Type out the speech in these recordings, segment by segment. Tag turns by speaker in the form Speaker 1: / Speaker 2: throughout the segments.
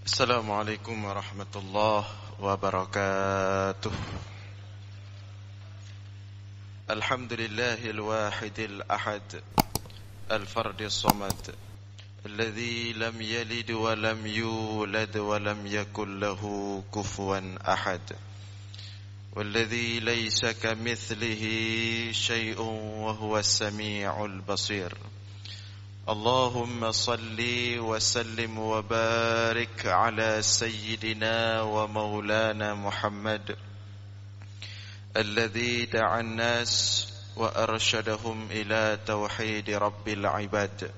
Speaker 1: Assalamualaikum warahmatullahi wabarakatuh. Alhamdulillahil wahidil ahad, al-fardis samad, alladzi lam yalid wa lam yulad wa lam yakul lahu kufuwan ahad. Walladzi laysa kamitslihi syai'un wa huwas samii'ul basir. Allahumma salli wa sallim wa barik ala sayyidina wa maulana Muhammad alladhi da'an nas wa arsyadahum ila tauhid rabbil ibad.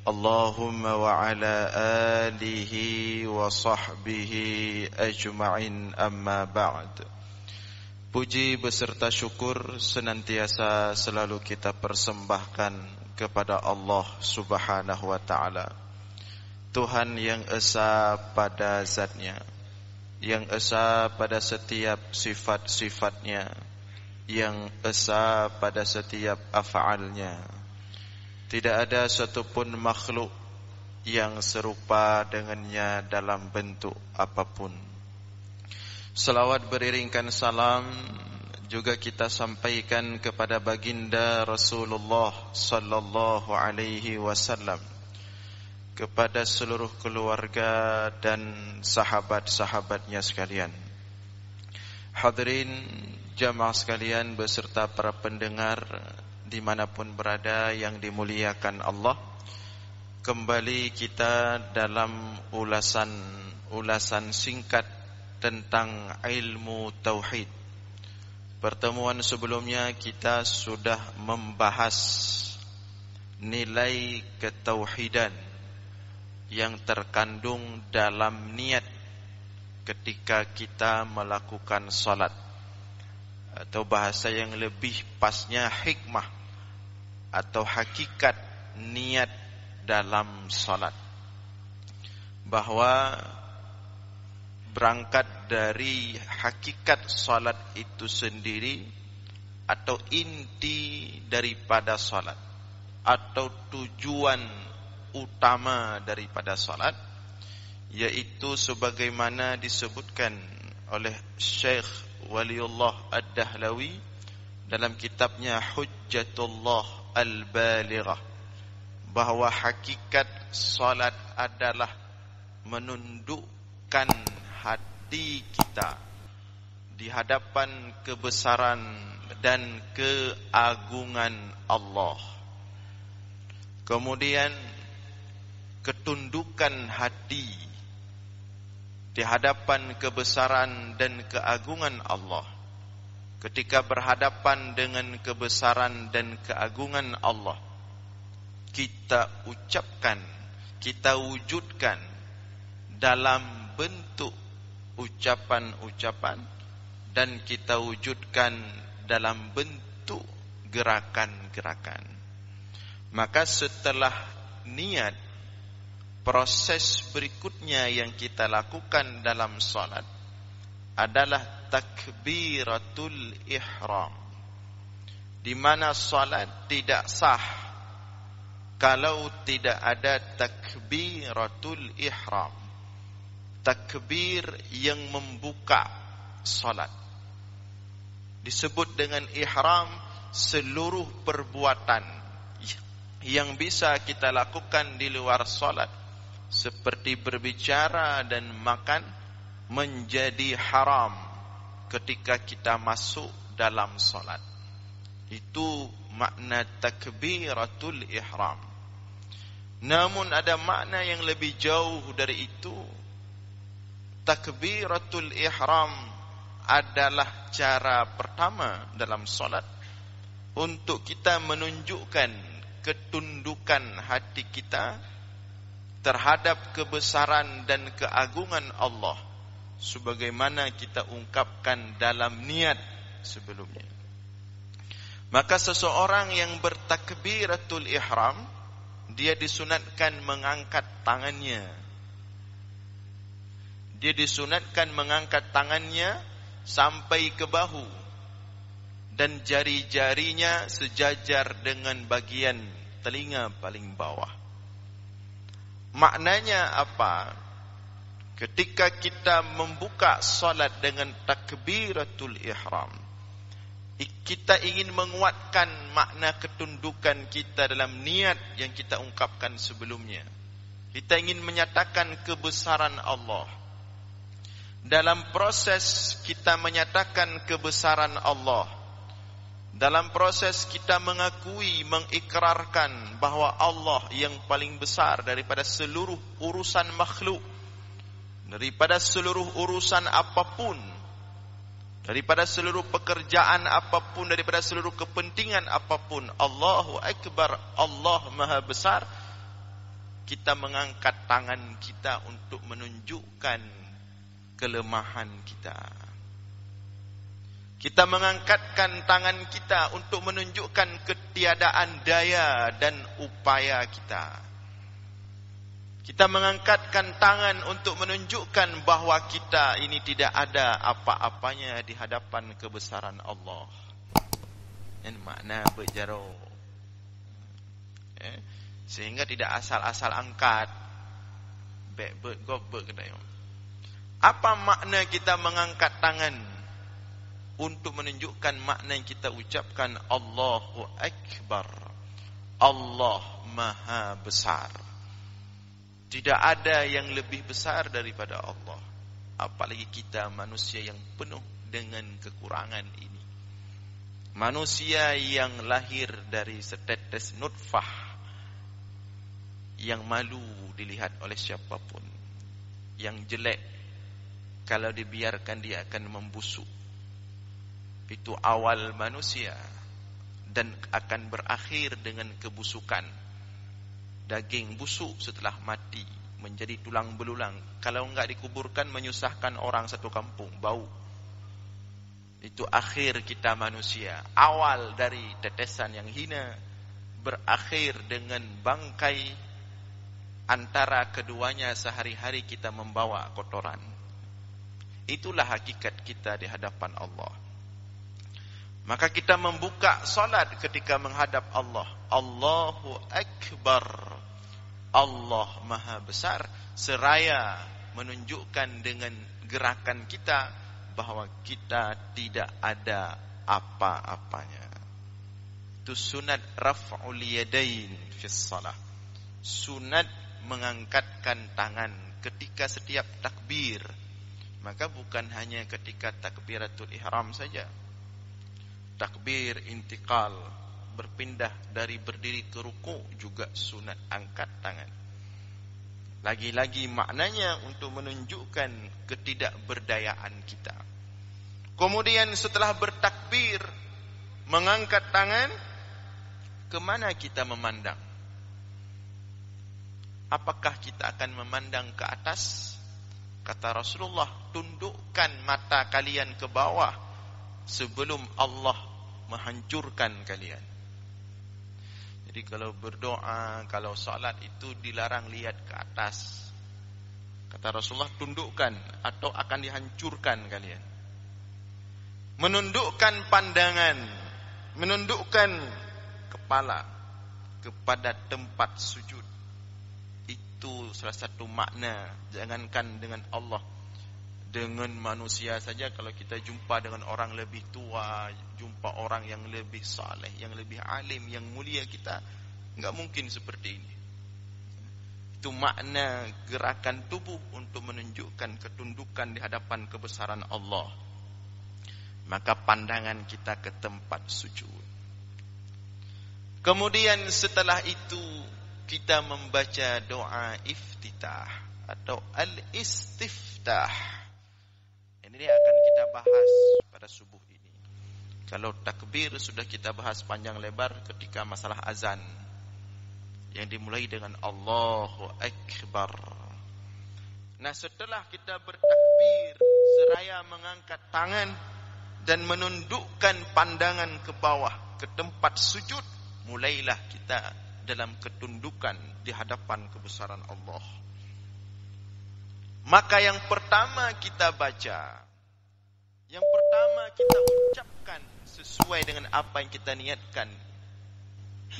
Speaker 1: Allahumma wa ala alihi wa sahbihi ajma'in, amma ba'd. Puji beserta syukur senantiasa selalu kita persembahkan kepada Allah Subhanahu wa ta'ala, Tuhan yang esa pada zatnya, yang esa pada setiap sifat-sifatnya, yang esa pada setiap af'alnya. Tidak ada satupun makhluk yang serupa dengannya dalam bentuk apapun. Selawat beriringkan salam juga kita sampaikan kepada baginda Rasulullah sallallahu alaihi wasallam, kepada seluruh keluarga dan sahabat-sahabatnya sekalian. Hadirin jamaah sekalian beserta para pendengar dimanapun berada yang dimuliakan Allah, kembali kita dalam ulasan singkat tentang ilmu tauhid. Pertemuan sebelumnya kita sudah membahas nilai ketauhidan yang terkandung dalam niat ketika kita melakukan salat, atau bahasa yang lebih pasnya hikmah atau hakikat niat dalam salat, bahwa berangkat dari hakikat salat itu sendiri, atau inti daripada salat, atau tujuan utama daripada salat, yaitu sebagaimana disebutkan oleh Syekh Waliullah Ad-Dahlawi dalam kitabnya Hujjatullah Al-Balighah, bahwa hakikat salat adalah menundukkan hati kita di hadapan kebesaran dan keagungan Allah. Kemudian ketundukan hati di hadapan kebesaran dan keagungan Allah, ketika berhadapan dengan kebesaran dan keagungan Allah, kita ucapkan, kita wujudkan dalam bentuk ucapan-ucapan, dan kita wujudkan dalam bentuk gerakan-gerakan. Maka setelah niat, proses berikutnya yang kita lakukan dalam salat adalah takbiratul ihram, di mana salat tidak sah kalau tidak ada takbiratul ihram, takbir yang membuka salat. Disebut dengan ihram seluruh perbuatan yang bisa kita lakukan di luar salat, seperti berbicara dan makan, menjadi haram ketika kita masuk dalam salat. Itu makna takbiratul ihram. Namun ada makna yang lebih jauh dari itu. Takbiratul ihram adalah cara pertama dalam salat untuk kita menunjukkan ketundukan hati kita terhadap kebesaran dan keagungan Allah, sebagaimana kita ungkapkan dalam niat sebelumnya. Maka seseorang yang bertakbiratul ihram, dia disunatkan mengangkat tangannya. Dia disunatkan mengangkat tangannya sampai ke bahu, dan jari-jarinya sejajar dengan bagian telinga paling bawah. Maknanya apa? ketika kita membuka salat dengan takbiratul ihram, kita ingin menguatkan makna ketundukan kita dalam niat yang kita ungkapkan sebelumnya. Kita ingin menyatakan kebesaran Allah. Dalam proses kita menyatakan kebesaran Allah, dalam proses kita mengakui, mengikrarkan bahawa Allah yang paling besar daripada seluruh urusan makhluk, daripada seluruh urusan apapun, daripada seluruh pekerjaan apapun, daripada seluruh kepentingan apapun, Allahu Akbar, Allah Maha Besar. Kita mengangkat tangan kita untuk menunjukkan kelemahan kita. Kita mengangkatkan tangan kita untuk menunjukkan ketiadaan daya dan upaya kita. Kita mengangkatkan tangan untuk menunjukkan bahawa kita ini tidak ada apa-apanya di hadapan kebesaran Allah. Ini makna berjaro. Sehingga tidak asal-asal angkat. Bek kedai. Apa makna kita mengangkat tangan? Untuk menunjukkan makna yang kita ucapkan, Allahu Akbar, Allah Maha Besar. Tidak ada yang lebih besar daripada Allah. Apalagi kita manusia yang penuh dengan kekurangan ini. Manusia yang lahir dari setetes nutfah, yang malu dilihat oleh siapapun, yang jelek, kalau dibiarkan dia akan membusuk. Itu awal manusia dan akan berakhir dengan kebusukan. Daging busuk setelah mati menjadi tulang belulang. Kalau enggak dikuburkan menyusahkan orang satu kampung, bau. Itu akhir kita manusia. Awal dari tetesan yang hina, berakhir dengan bangkai. Antara keduanya sehari-hari kita membawa kotoran. Itulah hakikat kita di hadapan Allah. Maka kita membuka salat ketika menghadap Allah. Allahu Akbar, Allah Maha Besar. Seraya menunjukkan dengan gerakan kita bahawa kita tidak ada apa-apanya. Itu sunat raf'ul yadain fis salah. Sunat mengangkatkan tangan ketika setiap takbir. Maka bukan hanya ketika takbiratul ihram saja. Takbir intikal, berpindah dari berdiri ke ruku juga sunat angkat tangan. Lagi-lagi maknanya untuk menunjukkan ketidakberdayaan kita. Kemudian setelah bertakbir, mengangkat tangan, kemana kita memandang? Apakah kita akan memandang ke atas? Kata Rasulullah, tundukkan mata kalian ke bawah sebelum Allah menghancurkan kalian. Jadi kalau berdoa, kalau salat itu dilarang lihat ke atas. Kata Rasulullah, tundukkan atau akan dihancurkan kalian. Menundukkan pandangan, menundukkan kepala kepada tempat sujud. Itu salah satu makna. Jangankan dengan Allah, dengan manusia saja. Kalau kita jumpa dengan orang lebih tua, jumpa orang yang lebih saleh, yang lebih alim, yang mulia, kita enggak mungkin seperti ini. Itu makna gerakan tubuh untuk menunjukkan ketundukan di hadapan kebesaran Allah. Maka pandangan kita ke tempat sujud. Kemudian setelah itu kita membaca doa iftitah atau al-istiftah. Ini akan kita bahas pada subuh ini. Kalau takbir sudah kita bahas panjang lebar ketika masalah azan, yang dimulai dengan Allahu Akbar. Nah, setelah kita bertakbir seraya mengangkat tangan dan menundukkan pandangan ke bawah ke tempat sujud, mulailah kita dalam ketundukan di hadapan kebesaran Allah. Maka yang pertama kita baca, yang pertama kita ucapkan sesuai dengan apa yang kita niatkan,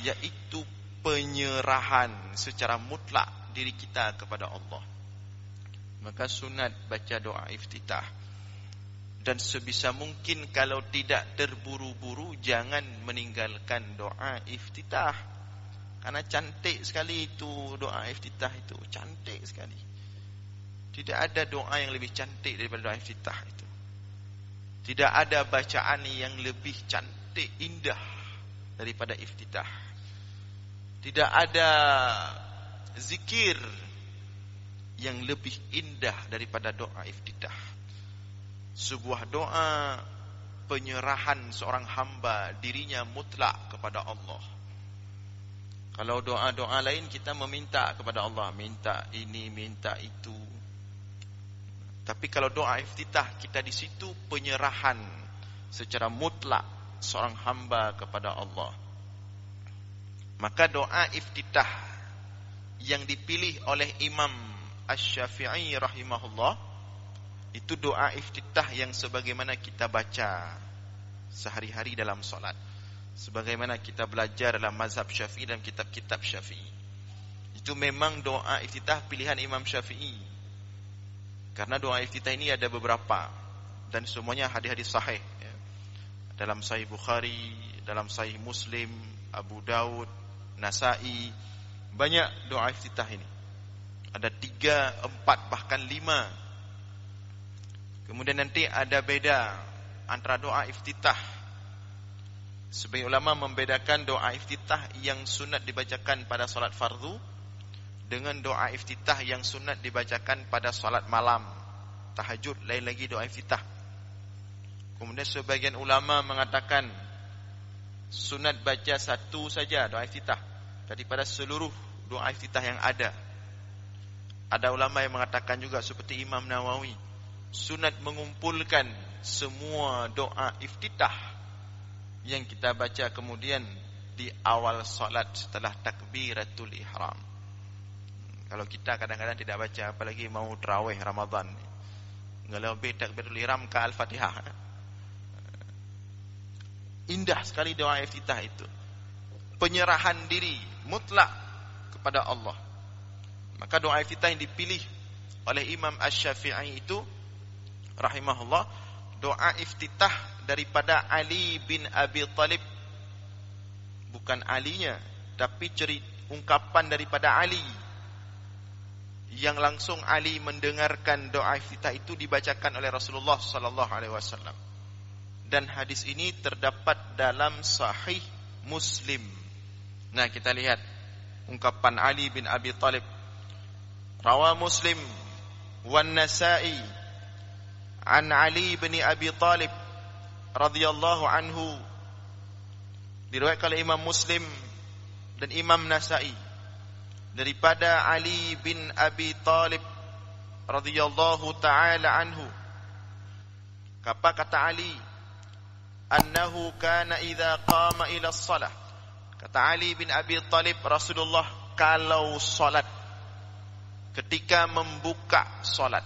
Speaker 1: yaitu penyerahan secara mutlak diri kita kepada Allah. maka sunat baca doa iftitah. Dan sebisa mungkin kalau tidak terburu-buru, jangan meninggalkan doa iftitah. Karena cantik sekali itu doa iftitah itu, cantik sekali. Tidak ada doa yang lebih cantik daripada doa iftitah itu. Tidak ada bacaan yang lebih cantik, indah daripada iftitah. Tidak ada zikir yang lebih indah daripada doa iftitah. Sebuah doa penyerahan seorang hamba dirinya mutlak kepada Allah. Kalau doa-doa lain kita meminta kepada Allah, minta ini, minta itu. Tapi kalau doa iftitah, kita di situ penyerahan secara mutlak seorang hamba kepada Allah. Maka doa iftitah yang dipilih oleh Imam Asy-Syafi'i rahimahullah, itu doa iftitah yang sebagaimana kita baca sehari-hari dalam solat, sebagaimana kita belajar dalam mazhab Syafi'i dan kitab-kitab Syafi'i. Itu memang doa iftitah pilihan Imam Syafi'i. Karena doa iftitah ini ada beberapa, dan semuanya hadis-hadis sahih ya. Dalam Sahih Bukhari, dalam Sahih Muslim, Abu Daud, Nasa'i, banyak doa iftitah ini. Ada 3, 4, bahkan 5. Kemudian nanti ada beda antara doa iftitah. Sebagian ulama membedakan doa iftitah yang sunat dibacakan pada solat fardu dengan doa iftitah yang sunat dibacakan pada solat malam, tahajud, lain lagi doa iftitah. Kemudian sebagian ulama mengatakan sunat baca satu saja doa iftitah daripada seluruh doa iftitah yang ada. Ada ulama yang mengatakan juga seperti Imam Nawawi, sunat mengumpulkan semua doa iftitah yang kita baca kemudian di awal solat setelah takbiratul ihram. Kalau kita kadang-kadang tidak baca, apalagi mau tarawih Ramadan, lebih takbiratul ihram ke Al-Fatihah. Indah sekali doa iftitah itu, penyerahan diri mutlak kepada Allah. Maka doa iftitah yang dipilih oleh Imam Asy-Syafi'i itu rahimahullah, doa iftitah daripada Ali bin Abi Thalib. Bukan alinya, tapi ungkapan daripada Ali, yang langsung Ali mendengarkan doa iftitah itu dibacakan oleh Rasulullah sallallahu alaihi wasallam. Dan hadis ini terdapat dalam Sahih Muslim. Nah, kita lihat ungkapan Ali bin Abi Thalib. Rawa Muslim wan Nasa'i an Ali bin Abi Thalib radhiyallahu anhu, diriwayatkan oleh Imam Muslim dan Imam Nasa'i daripada Ali bin Abi Thalib radhiyallahu taala anhu. Apa kata Ali? Annahu kana idza qama ila shalah. Kata Ali bin Abi Thalib, Rasulullah kalau salat, ketika membuka salat,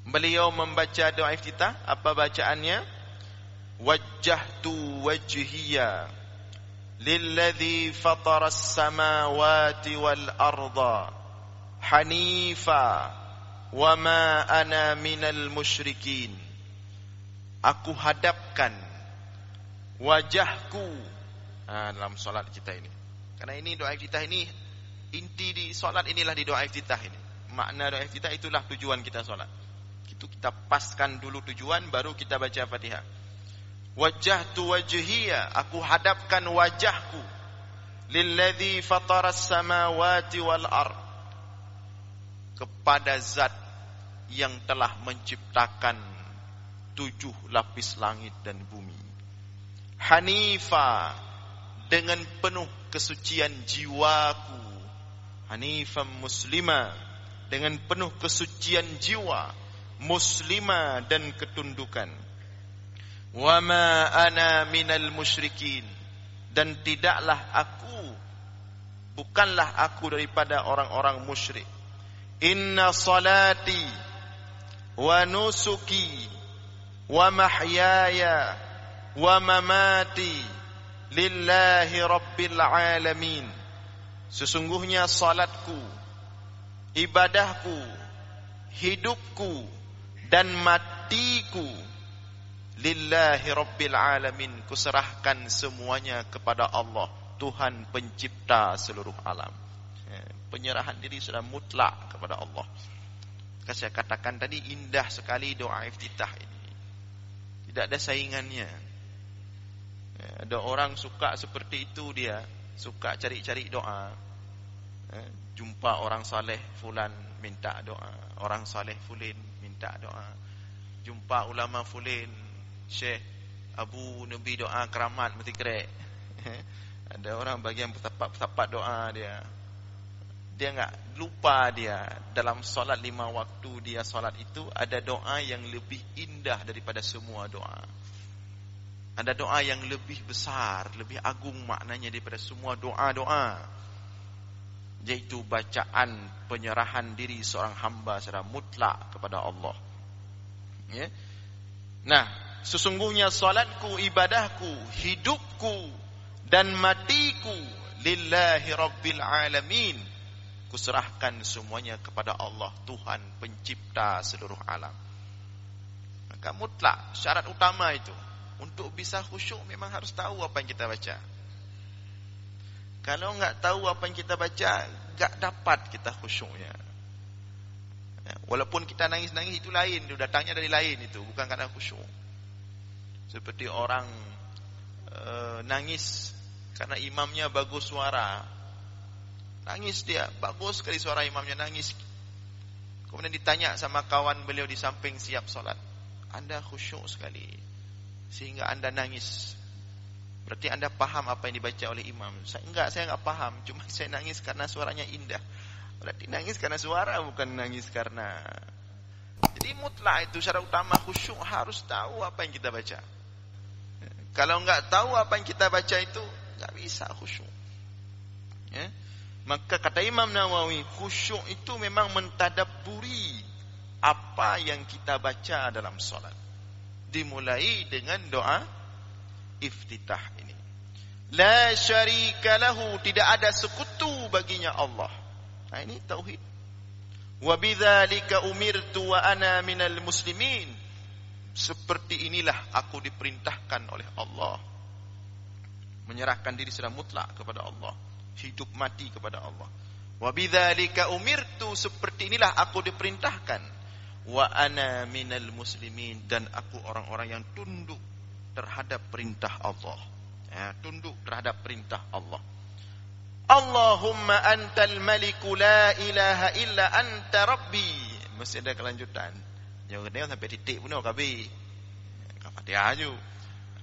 Speaker 1: beliau membaca doa iftitah. Apa bacaannya? Wajjahtu wajhiya lilladzi fataras samawati wal arda hanifa wa ma ana minal musyrikin. Aku hadapkan wajahku dalam solat kita ini. Karena ini doa iftitah ini, inti di solat inilah di doa iftitah ini. Makna doa iftitah itulah tujuan kita solat. Itu kita paskan dulu tujuan, baru kita baca Fatihah. Wajjahtu wajhiya, aku hadapkan wajahku, lilladzi fataras samawati wal ard, kepada zat yang telah menciptakan 7 lapis langit dan bumi. Hanifa, dengan penuh kesucian jiwaku. Hanifam muslima, dengan penuh kesucian jiwa, muslima dan ketundukan. Wa ma ana minal musyrikin, dan tidaklah aku, bukanlah aku daripada orang-orang musyrik. Inna salati wa nusuki wa mahyaya wa mamati lillahi rabbil alamin. Sesungguhnya salatku, ibadahku, hidupku dan matiku lillahi rabbil alamin, kuserahkan semuanya kepada Allah, Tuhan pencipta seluruh alam. Penyerahan diri sudah mutlak kepada Allah. Saya katakan tadi, indah sekali doa iftitah ini. Tidak ada saingannya. Ada orang suka seperti itu, dia suka cari-cari doa. Jumpa orang saleh fulan minta doa, orang saleh fulin minta doa. Jumpa ulama fulin, Syekh Abu Nabi doa keramat mesti kerek. Ada orang bagian bertapak doa dia. Dia enggak lupa, dia dalam solat 5 waktu dia solat itu ada doa yang lebih indah daripada semua doa. Ada doa yang lebih besar, lebih agung maknanya daripada semua doa-doa, yaitu bacaan penyerahan diri seorang hamba secara mutlak kepada Allah. Ya. Nah, sesungguhnya salatku, ibadahku, hidupku dan matiku lillahi rabbil alamin, kuserahkan semuanya kepada Allah, Tuhan pencipta seluruh alam. Maka mutlak, syarat utama itu untuk bisa khusyuk memang harus tahu apa yang kita baca. Kalau enggak tahu apa yang kita baca, enggak dapat kita khusyuknya. Walaupun kita nangis-nangis itu lain, itu datangnya dari lain, itu bukan karena khusyuk. Seperti orang nangis karena imamnya bagus suara. Nangis dia, bagus sekali suara imamnya, nangis. Kemudian ditanya sama kawan beliau di samping siap solat, Anda khusyuk sekali sehingga Anda nangis, berarti Anda paham apa yang dibaca oleh imam? Saya enggak paham, cuma saya nangis karena suaranya indah. Berarti nangis karena suara, bukan nangis karena. Jadi mutlak itu syarat utama khusyuk, harus tahu apa yang kita baca. Kalau enggak tahu apa yang kita baca itu, enggak bisa khusyuk. Ya. Maka kata Imam Nawawi, khusyuk itu memang mentadabburi apa yang kita baca dalam solat. Dimulai dengan doa iftitah ini. La syarika lahu, tidak ada sekutu baginya Allah. Nah, ini tauhid. Wa bidzalika umirtu wa ana minal muslimin. Seperti inilah aku diperintahkan oleh Allah. Menyerahkan diri secara mutlak kepada Allah, hidup mati kepada Allah. Wa bidzalika umirtu, seperti inilah aku diperintahkan. Wa ana minal muslimin, dan aku orang-orang yang tunduk terhadap perintah Allah. Ya, tunduk terhadap perintah Allah. Allahumma antal maliku la ilaha illa anta rabbi. Mesti ada kelanjutan. Jangan kena sampai titik pun kabeh. Fatihah aja.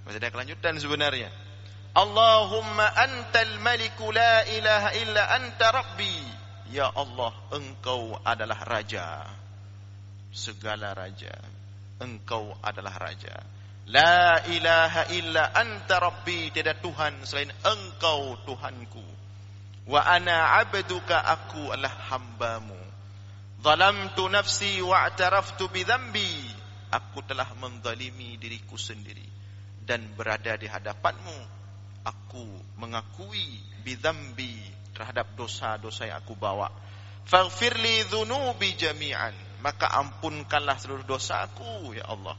Speaker 1: Mesti ada kelanjutan sebenarnya. Allahumma antal maliku la ilaha illa anta rabbi. Ya Allah, engkau adalah raja, segala raja. Engkau adalah raja. La ilaha illa anta rabbi, tidak Tuhan selain engkau Tuhanku. Wa ana abduka, aku adalah hambamu. Zalamtu nafsi wa'taraftu bidhanbi, aku telah menzalimi diriku sendiri dan berada di hadapanmu. Aku mengakui bidhanbi, terhadap dosa-dosa yang aku bawa. Faghfirli dhunubi jami'an, maka ampunkanlah seluruh dosaku ya Allah.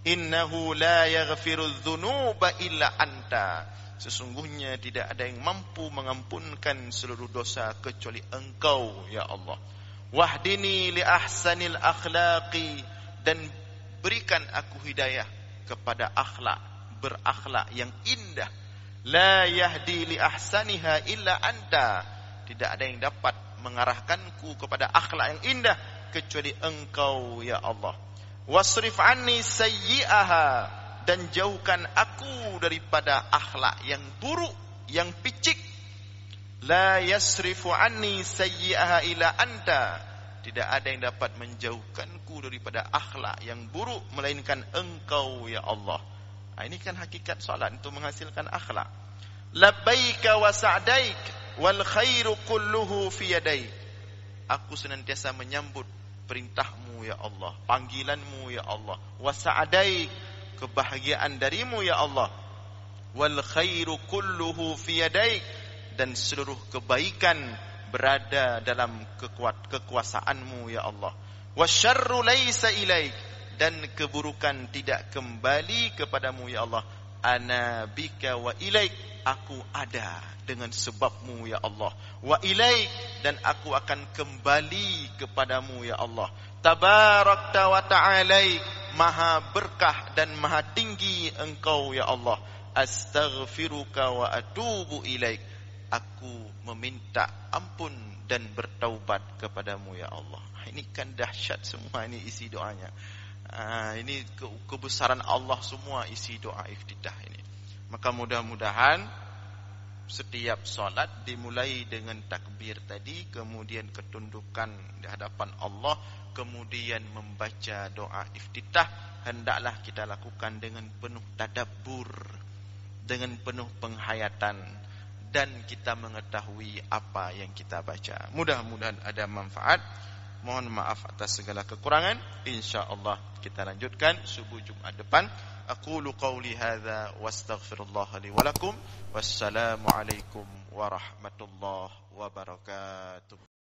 Speaker 1: Innahu la yaghfiru dhunuba illa anta, sesungguhnya tidak ada yang mampu mengampunkan seluruh dosa kecuali engkau ya Allah. Wahdini li ahsanil akhlaqi, dan berikan aku hidayah kepada akhlak, berakhlak yang indah. La yahdi li ahsaniha illa anta, tidak ada yang dapat mengarahkanku kepada akhlak yang indah kecuali engkau ya Allah. Wasrif anni sayyi'aha, dan jauhkan aku daripada akhlak yang buruk, yang picik. La yasrifu anni sayyi'aha illa anta, tidak ada yang dapat menjauhkanku daripada akhlak yang buruk melainkan engkau ya Allah. Nah, ini kan hakikat salat, untuk menghasilkan akhlak. Labbaika wa sa'daik wal khairu kulluhu fi yadaik, aku senantiasa menyambut perintahmu ya Allah, panggilanmu ya Allah. Wa sa'daik, kebahagiaan darimu ya Allah. Wal khairu kulluhu fi yadaik, dan seluruh kebaikan berada dalam kekuasaanmu ya Allah. Wasyarru laisa ilaik, dan keburukan tidak kembali kepadamu ya Allah. Ana bika wa ilaik, aku ada dengan sebabmu ya Allah. Wa ilaik, dan aku akan kembali kepadamu ya Allah. Tabarakta wa ta'alaik, maha berkah dan maha tinggi engkau ya Allah. Astaghfiruka wa atubu ilaik, aku meminta ampun dan bertaubat kepadamu ya Allah. Ini kan dahsyat semua, ini isi doanya. Ini kebesaran Allah semua isi doa iftitah ini. Maka mudah-mudahan setiap solat dimulai dengan takbir tadi, kemudian ketundukan di hadapan Allah, kemudian membaca doa iftitah, hendaklah kita lakukan dengan penuh tadabbur, dengan penuh penghayatan, dan kita mengetahui apa yang kita baca. Mudah-mudahan ada manfaat. Mohon maaf atas segala kekurangan. InsyaAllah kita lanjutkan subuh Jumat depan. Aqulu qawli hadza wastaghfirullah li wa lakum. Wassalamu alaikum warahmatullahi wabarakatuh.